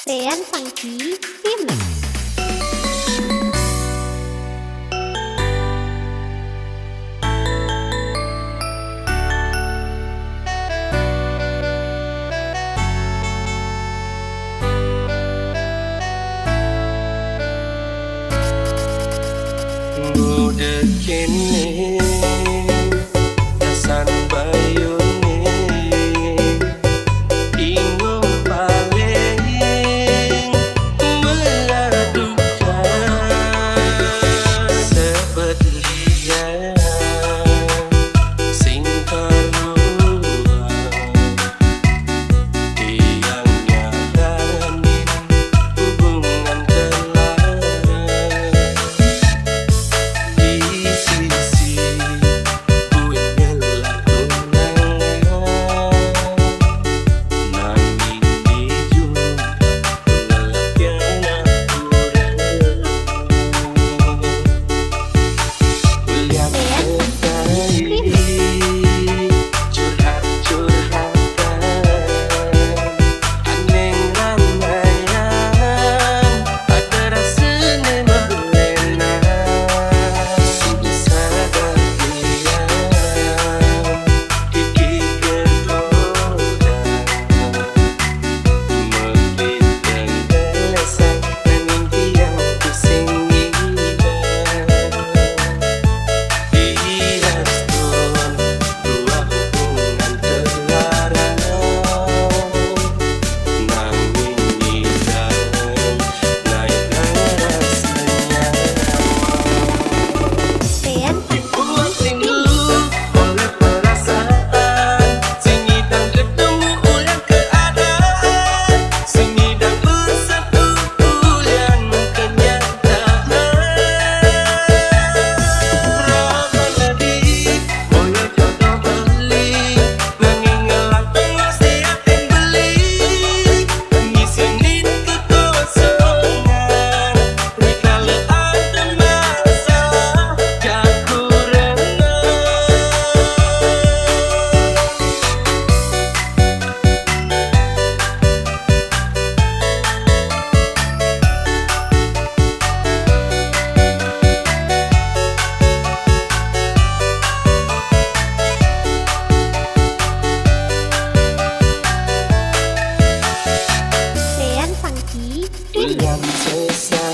Sean Funky Remix. Udah kini kesan bayune bingung paling meladukan sebetulnya sing keluar yang nyaranin hubungan telah di sisi gue ngelakuin nanging di juga lelaki kuliah sekali curhat-curhatan aneh ramaian ada rasanya melena susah dan diam gigi kegoda mengit dan gelesan dan impian pusing dirastun dua hubungan terlarang nanging nidang naikkan rasanya Sean dibuat Funky rindu Remix. oleh perasaan sing ngidang ketemu ulang keadaan sing ngidang bersatu ulang kenyataan ramana di boyo jodoh beli nanging ngelak tengah siatin beli ngisinin kekosongan rikala ada masalah kekurangan. Sean Funky Yang Remix. sesat